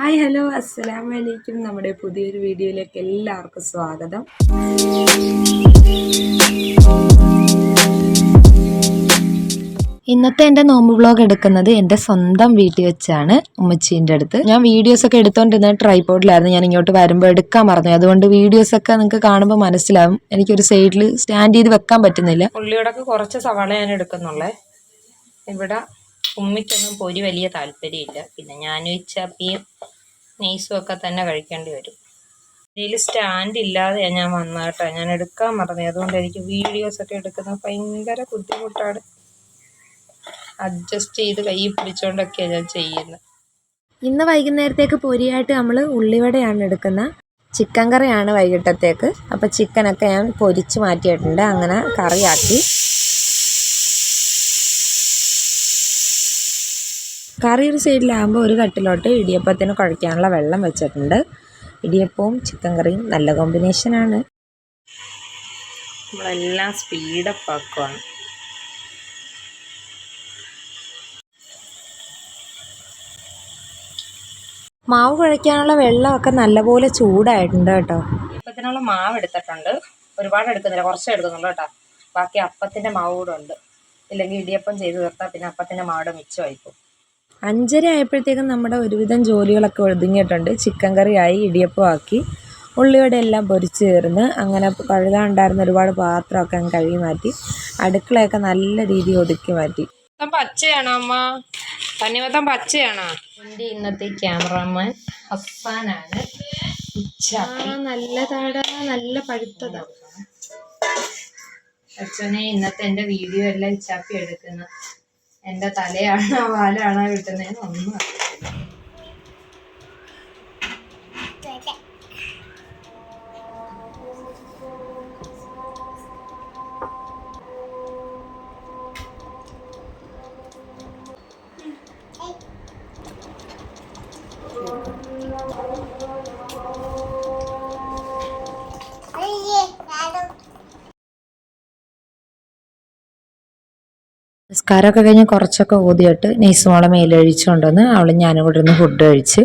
Hi hello അസ്സലാമു അലൈക്കും. നമ്മുടെ പുതിയൊരു വീഡിയോയിലേക്ക് എല്ലാവർക്കും സ്വാഗതം. ഇന്നത്തെ എൻ്റെ നോമ്പ് വ്ലോഗ് എടുക്കുന്നത് എൻ്റെ സ്വന്തം വീട്ടിൽ വെച്ചാണ്, ഉമ്മച്ചീൻ്റെ അടുത്ത്. ഞാൻ വീഡിയോസൊക്കെ എടുത്തോണ്ടിരുന്ന ട്രൈപോഡിലായിരുന്നു. ഞാൻ ഇങ്ങോട്ട് വരുമ്പോൾ എടുക്കാൻ മറന്നു. അതുകൊണ്ട് വീഡിയോസൊക്കെ നിങ്ങൾക്ക് കാണുമ്പോൾ മനസ്സിലാവും. എനിക്കൊരു സൈഡിൽ സ്റ്റാൻഡ് ചെയ്ത് വെക്കാൻ പറ്റുന്നില്ല. ഉള്ളിയോടൊക്കെ കുറച്ച് സവാള ഞാൻ എടുക്കുന്നുള്ളേ. ഇവിടെ ഉമ്മിക്കൊന്നും പൊരി വലിയ താല്പര്യമില്ല. പിന്നെ ഞാനും ഇച്ചാപ്പിയും നെയ്സും ഒക്കെ തന്നെ കഴിക്കേണ്ടി വരും. ഇതിൽ സ്റ്റാൻഡ് ഇല്ലാതെ ഞാൻ വന്ന കേട്ടോ. ഞാൻ എടുക്കാൻ മറന്നു. അതുകൊണ്ട് എനിക്ക് വീഡിയോസൊക്കെ എടുക്കുന്നത് ഭയങ്കര ബുദ്ധിമുട്ടാണ്. അഡ്ജസ്റ്റ് ചെയ്ത് കൈ പിടിച്ചോണ്ടൊക്കെയാണ് ഞാൻ ചെയ്യുന്നത്. ഇന്ന് വൈകുന്നേരത്തേക്ക് പൊരിയായിട്ട് നമ്മൾ ഉള്ളിവടയാണ് എടുക്കുന്നത്. ചിക്കൻ കറിയാണ് വൈകിട്ടത്തേക്ക്. അപ്പോൾ ചിക്കനൊക്കെ ഞാൻ പൊരിച്ച് മാറ്റിയിട്ടുണ്ട്. അങ്ങനെ കറിയാക്കി. കറി ഒരു സൈഡിലാകുമ്പോൾ ഒരു തട്ടിലോട്ട് ഇടിയപ്പത്തിന് കുഴയ്ക്കാനുള്ള വെള്ളം വെച്ചിട്ടുണ്ട്. ഇടിയപ്പവും ചിക്കൻ കറിയും നല്ല കോമ്പിനേഷനാണ്. നമ്മളെല്ലാം സ്പീഡപ്പ് ആക്കുവാണ്. മാവ് കുഴയ്ക്കാനുള്ള വെള്ളമൊക്കെ നല്ലപോലെ ചൂടായിട്ടുണ്ട് കേട്ടോ. ഇടിയപ്പത്തിനുള്ള മാവ് എടുത്തിട്ടുണ്ട്. ഒരുപാട് എടുക്കുന്നില്ല, കുറച്ചേ എടുക്കുന്നുള്ളൂ കേട്ടോ. ബാക്കി അപ്പത്തിൻ്റെ മാവ് കൂടെ ഉണ്ട്. ഇല്ലെങ്കിൽ ഇടിയപ്പം ചെയ്ത് തീർത്താൽ പിന്നെ അപ്പത്തിൻ്റെ മാവിടെ മിച്ചമായിപ്പോൾ. 5:30 ആയപ്പോഴത്തേക്കും നമ്മുടെ ഒരുവിധം ജോലികളൊക്കെ ഒതുങ്ങിയിട്ടുണ്ട്. ചിക്കൻ കറിയായി, ഇടിയപ്പം ആക്കി, ഉള്ളിവട എല്ലാം പൊരിച്ച് ചേർന്ന് അങ്ങനെ കഴുകാനുണ്ടായിരുന്ന ഒരുപാട് പാത്രമൊക്കെ അങ്ങ് കഴുകി മാറ്റി. അടുക്കളയൊക്കെ നല്ല രീതിയിൽ ഒതുക്കി മാറ്റി. പച്ചയാണോ അമ്മ? തണ്ണിമത്തം പച്ചയാണോ? എൻ്റെ ഇന്നത്തെ ക്യാമറാമാൻ ഹസ്സാനാണ്. നല്ലതാടാ, നല്ല പഴുത്തതാണ്. അച്ഛനെ ഇന്നത്തെ എൻ്റെ വീഡിയോ എല്ലാം ഇച്ചാപ്പി എടുക്കുന്നത്. എൻ്റെ തലയാണോ വാലാണോ കിട്ടുന്നതെന്ന് ഒന്നും അറിയില്ല. നിസ്കാരമൊക്കെ കഴിഞ്ഞ് കുറച്ചൊക്കെ ഊതിയിട്ട് നെയ്സുമോളെ മേലൊഴിച്ചു കൊണ്ടുവന്ന് അവളും ഞാനും കൂടെ ഇരുന്ന് ഫുഡ് കഴിച്ച്.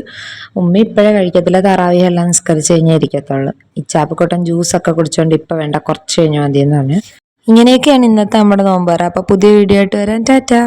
ഉമ്മ ഇപ്പോഴേ കഴിക്കത്തില്ല, തറാവിഹ് എല്ലാം നിസ്കരിച്ച് കഴിഞ്ഞേ ഇരിക്കത്തുള്ളൂ. ഈ ചാപ്പക്കൂട്ടൻ ജ്യൂസൊക്കെ കുടിച്ചോണ്ട് ഇപ്പം വേണ്ട, കുറച്ച് കഴിഞ്ഞ് മതിയെന്ന് പറഞ്ഞു. ഇങ്ങനെയൊക്കെയാണ് ഇന്നത്തെ നമ്മുടെ നോമ്പ് തുറ. അപ്പോൾ പുതിയ വീഡിയോ ആയിട്ട് വരാം. ടാറ്റാ.